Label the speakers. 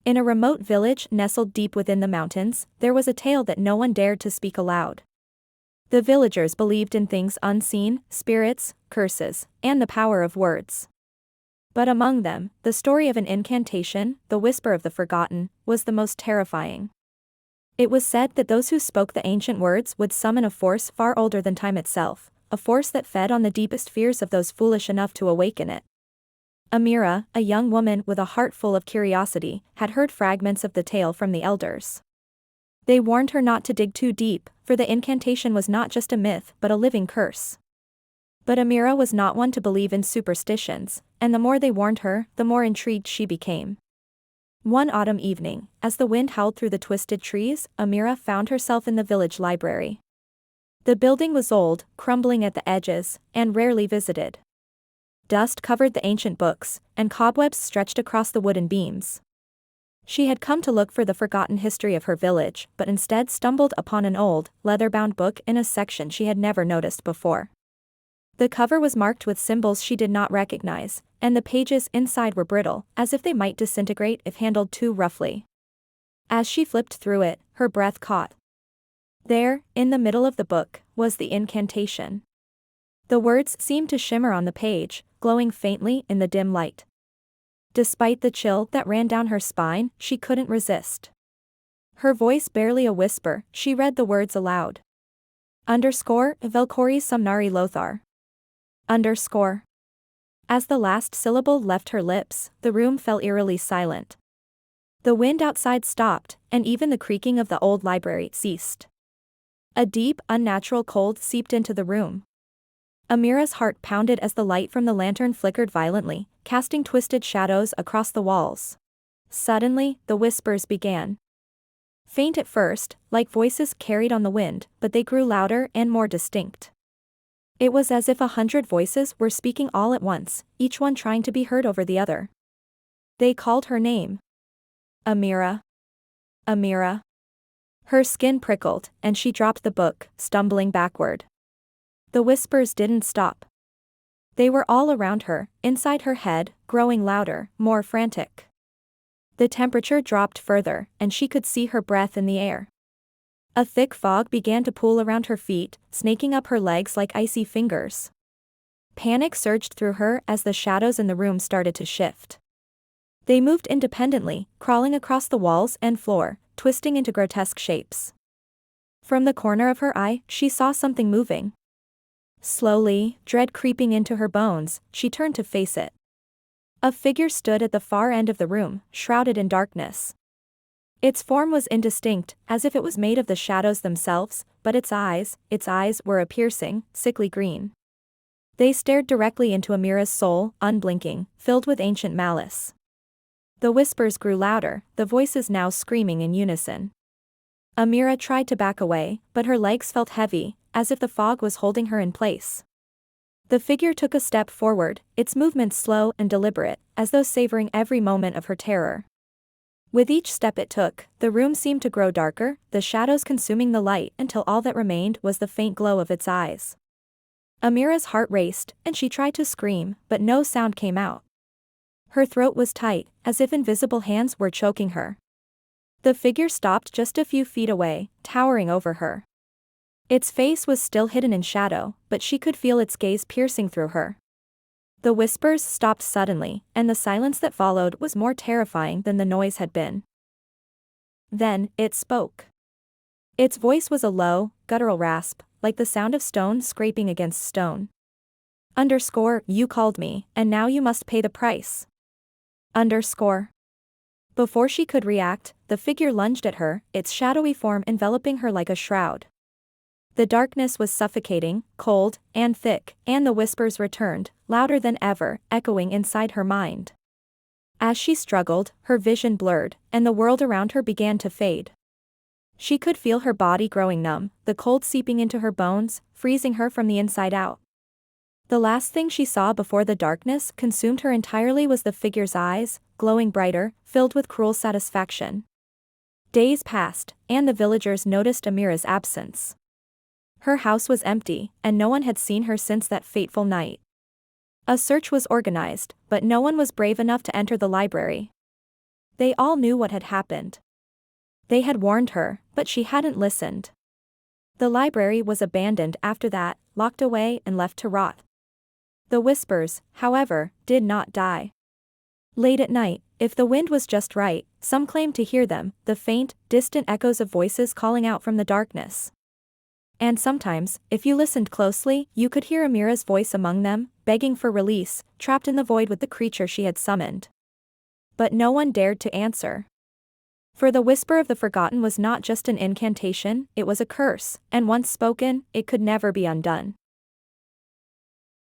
Speaker 1: In a remote village nestled deep within the mountains, there was a tale that no one dared to speak aloud. The villagers believed in things unseen, spirits, curses, and the power of words. But among them, the story of an incantation, the whisper of the forgotten, was the most terrifying. It was said that those who spoke the ancient words would summon a force far older than time itself, a force that fed on the deepest fears of those foolish enough to awaken it. Amira, a young woman with a heart full of curiosity, had heard fragments of the tale from the elders. They warned her not to dig too deep, for the incantation was not just a myth but a living curse. But Amira was not one to believe in superstitions, and the more they warned her, the more intrigued she became. One autumn evening, as the wind howled through the twisted trees, Amira found herself in the village library. The building was old, crumbling at the edges, and rarely visited. Dust covered the ancient books, and cobwebs stretched across the wooden beams. She had come to look for the forgotten history of her village, but instead stumbled upon an old, leather-bound book in a section she had never noticed before. The cover was marked with symbols she did not recognize, and the pages inside were brittle, as if they might disintegrate if handled too roughly. As she flipped through it, her breath caught. There, in the middle of the book, was the incantation. The words seemed to shimmer on the page, glowing faintly in the dim light. Despite the chill that ran down her spine, she couldn't resist. Her voice barely a whisper, she read the words aloud. Velkori Sumnari Lothar. As the last syllable left her lips, the room fell eerily silent. The wind outside stopped, and even the creaking of the old library ceased. A deep, unnatural cold seeped into the room. Amira's heart pounded as the light from the lantern flickered violently, casting twisted shadows across the walls. Suddenly, the whispers began. Faint at first, like voices carried on the wind, but they grew louder and more distinct. It was as if 100 voices were speaking all at once, each one trying to be heard over the other. They called her name. Amira. Amira. Her skin prickled, and she dropped the book, stumbling backward. The whispers didn't stop. They were all around her, inside her head, growing louder, more frantic. The temperature dropped further, and she could see her breath in the air. A thick fog began to pool around her feet, snaking up her legs like icy fingers. Panic surged through her as the shadows in the room started to shift. They moved independently, crawling across the walls and floor, twisting into grotesque shapes. From the corner of her eye, she saw something moving. Slowly, dread creeping into her bones, she turned to face it. A figure stood at the far end of the room, shrouded in darkness. Its form was indistinct, as if it was made of the shadows themselves, but its eyes were a piercing, sickly green. They stared directly into Amira's soul, unblinking, filled with ancient malice. The whispers grew louder, the voices now screaming in unison. Amira tried to back away, but her legs felt heavy, as if the fog was holding her in place. The figure took a step forward, its movements slow and deliberate, as though savoring every moment of her terror. With each step it took, the room seemed to grow darker, the shadows consuming the light until all that remained was the faint glow of its eyes. Amira's heart raced, and she tried to scream, but no sound came out. Her throat was tight, as if invisible hands were choking her. The figure stopped just a few feet away, towering over her. Its face was still hidden in shadow, but she could feel its gaze piercing through her. The whispers stopped suddenly, and the silence that followed was more terrifying than the noise had been. Then, it spoke. Its voice was a low, guttural rasp, like the sound of stone scraping against stone. You called me, and now you must pay the price. Before she could react, the figure lunged at her, its shadowy form enveloping her like a shroud. The darkness was suffocating, cold, and thick, and the whispers returned, louder than ever, echoing inside her mind. As she struggled, her vision blurred, and the world around her began to fade. She could feel her body growing numb, the cold seeping into her bones, freezing her from the inside out. The last thing she saw before the darkness consumed her entirely was the figure's eyes, glowing brighter, filled with cruel satisfaction. Days passed, and the villagers noticed Amira's absence. Her house was empty, and no one had seen her since that fateful night. A search was organized, but no one was brave enough to enter the library. They all knew what had happened. They had warned her, but she hadn't listened. The library was abandoned after that, locked away and left to rot. The whispers, however, did not die. Late at night, if the wind was just right, some claimed to hear them, the faint, distant echoes of voices calling out from the darkness. And sometimes, if you listened closely, you could hear Amira's voice among them, begging for release, trapped in the void with the creature she had summoned. But no one dared to answer. For the whisper of the forgotten was not just an incantation, it was a curse, and once spoken, it could never be undone.